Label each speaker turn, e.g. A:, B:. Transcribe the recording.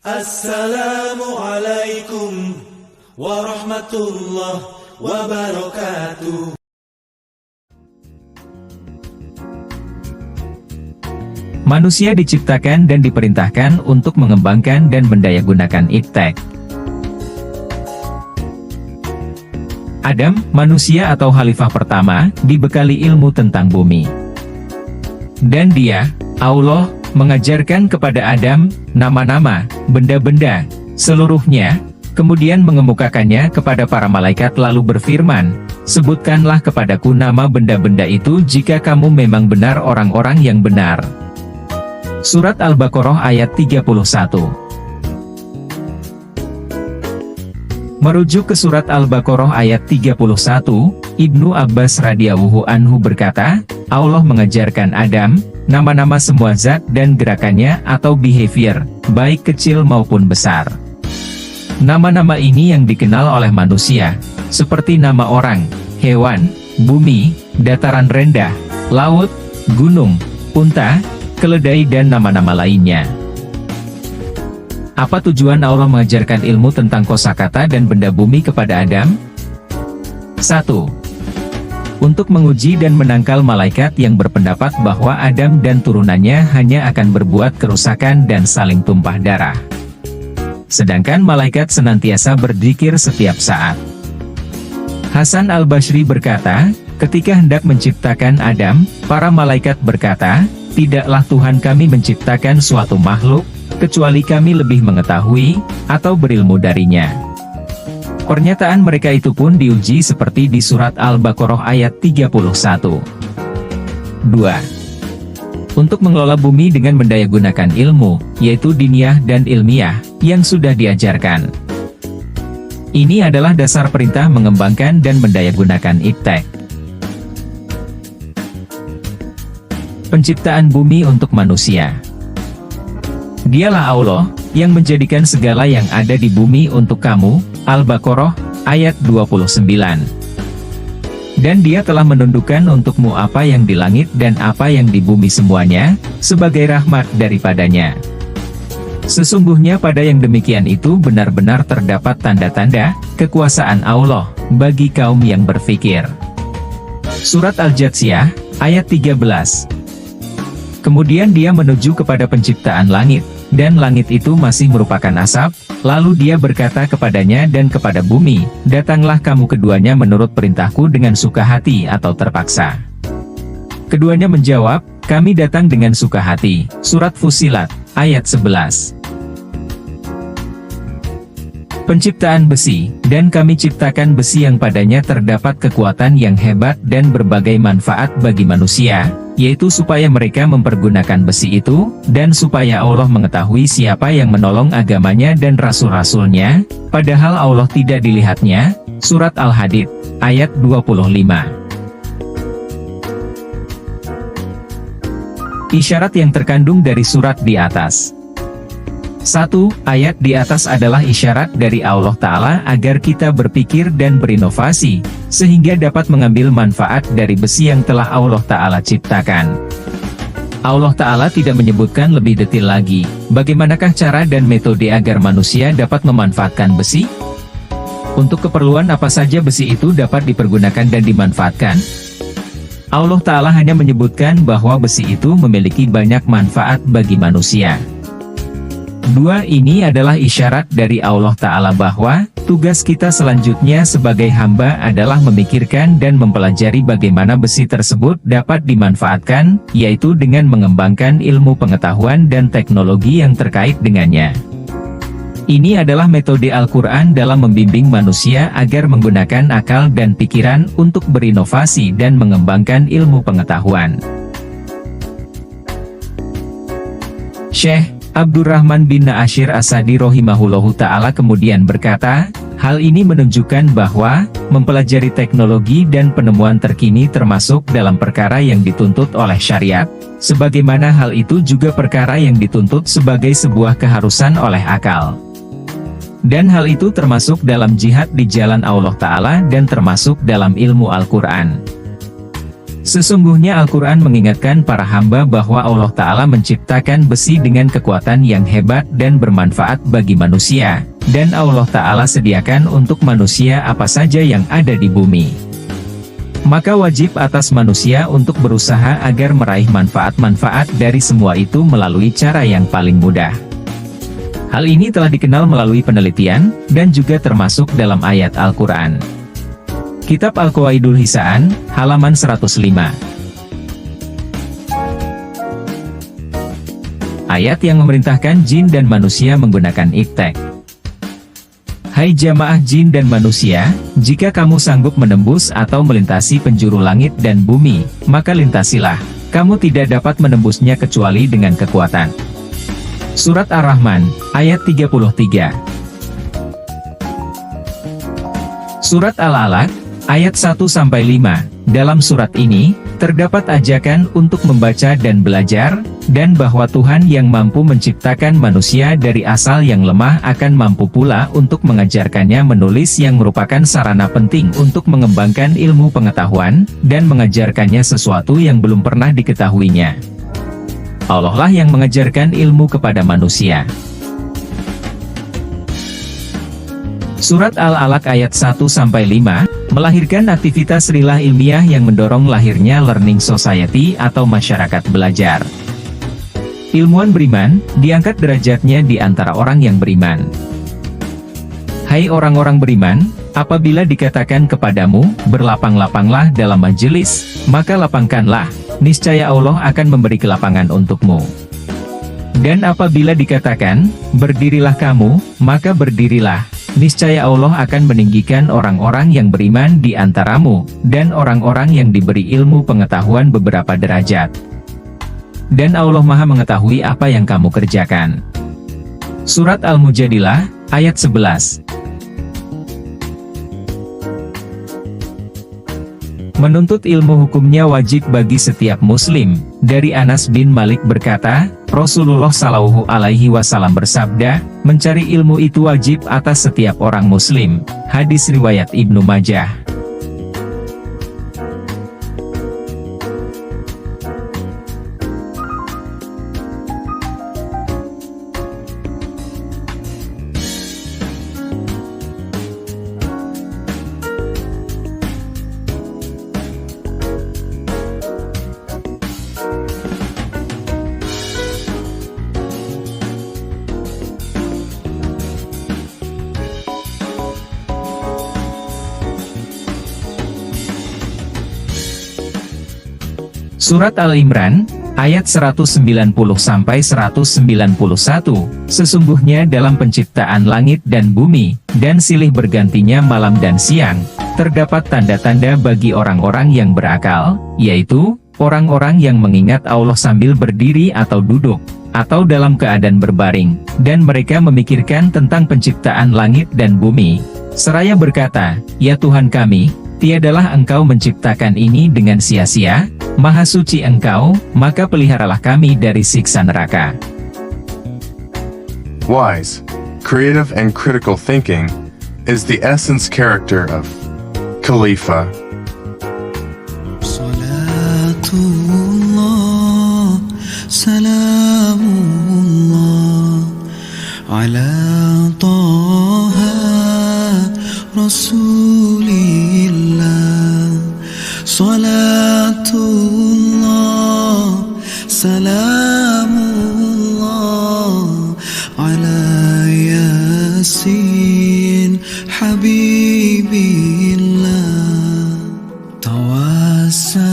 A: Assalamualaikum warahmatullahi wabarakatuh.
B: Manusia diciptakan dan diperintahkan untuk mengembangkan dan mendayagunakan iptek. Adam, manusia atau khalifah pertama, dibekali ilmu tentang bumi. Dan dia, Allah, mengajarkan kepada Adam, nama-nama, benda-benda, seluruhnya, kemudian mengemukakannya kepada para malaikat lalu berfirman, sebutkanlah kepadaku nama benda-benda itu jika kamu memang benar orang-orang yang benar. Surat Al-Baqarah ayat 31. Merujuk ke surat Al-Baqarah ayat 31, Ibnu Abbas radhiyallahu anhu berkata, Allah mengajarkan Adam, nama-nama semua zat dan gerakannya atau behavior, baik kecil maupun besar. Nama-nama ini yang dikenal oleh manusia, seperti nama orang, hewan, bumi, dataran rendah, laut, gunung, unta, keledai dan nama-nama lainnya. Apa tujuan Allah mengajarkan ilmu tentang kosakata dan benda bumi kepada Adam? 1. Untuk menguji dan menangkal malaikat yang berpendapat bahwa Adam dan turunannya hanya akan berbuat kerusakan dan saling tumpah darah. Sedangkan malaikat senantiasa berzikir setiap saat. Hasan al-Basri berkata, ketika hendak menciptakan Adam, para malaikat berkata, tidaklah Tuhan kami menciptakan suatu makhluk, kecuali kami lebih mengetahui, atau berilmu darinya. Pernyataan mereka itu pun diuji seperti di surat Al-Baqarah ayat 31. 2. Untuk mengelola bumi dengan mendayagunakan ilmu, yaitu diniyah dan ilmiah, yang sudah diajarkan. Ini adalah dasar perintah mengembangkan dan mendayagunakan iptek. Penciptaan bumi untuk manusia. Dialah Allah, yang menjadikan segala yang ada di bumi untuk kamu, Al-Baqarah, ayat 29. Dan dia telah menundukkan untukmu apa yang di langit dan apa yang di bumi semuanya, sebagai rahmat daripadanya. Sesungguhnya pada yang demikian itu benar-benar terdapat tanda-tanda, kekuasaan Allah, bagi kaum yang berfikir. Surat Al-Jathiyah, ayat 13. Kemudian dia menuju kepada penciptaan langit, dan langit itu masih merupakan asap, lalu dia berkata kepadanya dan kepada bumi, datanglah kamu keduanya menurut perintahku dengan suka hati atau terpaksa. Keduanya menjawab, kami datang dengan suka hati. Surat Fussilat, ayat 11. Penciptaan besi, dan kami ciptakan besi yang padanya terdapat kekuatan yang hebat dan berbagai manfaat bagi manusia, yaitu supaya mereka mempergunakan besi itu, dan supaya Allah mengetahui siapa yang menolong agamanya dan rasul-rasulnya, padahal Allah tidak dilihatnya. Surat Al-Hadid, ayat 25. Isyarat yang terkandung dari surat di atas. 1. Ayat di atas adalah isyarat dari Allah Ta'ala agar kita berpikir dan berinovasi, sehingga dapat mengambil manfaat dari besi yang telah Allah Ta'ala ciptakan. Allah Ta'ala tidak menyebutkan lebih detail lagi, bagaimanakah cara dan metode agar manusia dapat memanfaatkan besi? Untuk keperluan apa saja besi itu dapat dipergunakan dan dimanfaatkan? Allah Ta'ala hanya menyebutkan bahwa besi itu memiliki banyak manfaat bagi manusia. 2. Ini adalah isyarat dari Allah Ta'ala bahwa, tugas kita selanjutnya sebagai hamba adalah memikirkan dan mempelajari bagaimana besi tersebut dapat dimanfaatkan, yaitu dengan mengembangkan ilmu pengetahuan dan teknologi yang terkait dengannya. Ini adalah metode Al-Quran dalam membimbing manusia agar menggunakan akal dan pikiran untuk berinovasi dan mengembangkan ilmu pengetahuan. Syekh Abdurrahman bin Na'ashir As-Sa'di rahimahullahu ta'ala kemudian berkata, hal ini menunjukkan bahwa, mempelajari teknologi dan penemuan terkini termasuk dalam perkara yang dituntut oleh syariat, sebagaimana hal itu juga perkara yang dituntut sebagai sebuah keharusan oleh akal. Dan hal itu termasuk dalam jihad di jalan Allah Ta'ala dan termasuk dalam ilmu Al-Quran. Sesungguhnya Al-Quran mengingatkan para hamba bahwa Allah Ta'ala menciptakan besi dengan kekuatan yang hebat dan bermanfaat bagi manusia, dan Allah Ta'ala sediakan untuk manusia apa saja yang ada di bumi. Maka wajib atas manusia untuk berusaha agar meraih manfaat-manfaat dari semua itu melalui cara yang paling mudah. Hal ini telah dikenal melalui penelitian, dan juga termasuk dalam ayat Al-Quran. Kitab Al-Qawaidul Hisaan, halaman 105. Ayat yang memerintahkan jin dan manusia menggunakan iptek. Hai jamaah jin dan manusia, jika kamu sanggup menembus atau melintasi penjuru langit dan bumi, maka lintasilah. Kamu tidak dapat menembusnya kecuali dengan kekuatan. Surat Ar-Rahman, ayat 33. Surat Al-Alaq, ayat 1-5. Dalam surat ini, terdapat ajakan untuk membaca dan belajar, dan bahwa Tuhan yang mampu menciptakan manusia dari asal yang lemah akan mampu pula untuk mengajarkannya menulis yang merupakan sarana penting untuk mengembangkan ilmu pengetahuan, dan mengajarkannya sesuatu yang belum pernah diketahuinya. Allah lah yang mengajarkan ilmu kepada manusia. Surat Al-Alaq ayat 1-5, melahirkan aktivitas rilah ilmiah yang mendorong lahirnya learning society atau masyarakat belajar. Ilmuwan beriman, diangkat derajatnya di antara orang yang beriman. Hai orang-orang beriman, apabila dikatakan kepadamu, berlapang-lapanglah dalam majelis, maka lapangkanlah, niscaya Allah akan memberi kelapangan untukmu. Dan apabila dikatakan, berdirilah kamu, maka berdirilah, niscaya Allah akan meninggikan orang-orang yang beriman di antaramu, dan orang-orang yang diberi ilmu pengetahuan beberapa derajat. Dan Allah Maha mengetahui apa yang kamu kerjakan. Surat Al-Mujadilah, ayat 11. Menuntut ilmu hukumnya wajib bagi setiap muslim. Dari Anas bin Malik berkata, Rasulullah Shallallahu Alaihi Wasallam bersabda, mencari ilmu itu wajib atas setiap orang muslim. Hadis riwayat Ibnu Majah. Surat Al-Imran, ayat 190-191, sesungguhnya dalam penciptaan langit dan bumi, dan silih bergantinya malam dan siang, terdapat tanda-tanda bagi orang-orang yang berakal, yaitu, orang-orang yang mengingat Allah sambil berdiri atau duduk, atau dalam keadaan berbaring, dan mereka memikirkan tentang penciptaan langit dan bumi, seraya berkata, ya Tuhan kami, tiadalah Engkau menciptakan ini dengan sia-sia, Maha suci Engkau, maka peliharalah kami dari siksa neraka.
C: Wise, creative and critical thinking is the essence character of Khalifa.
A: Salatullah, salamullah, ala taha rasulillah. Salatullah, salamullah, ala yasin habibillah. Tawassalna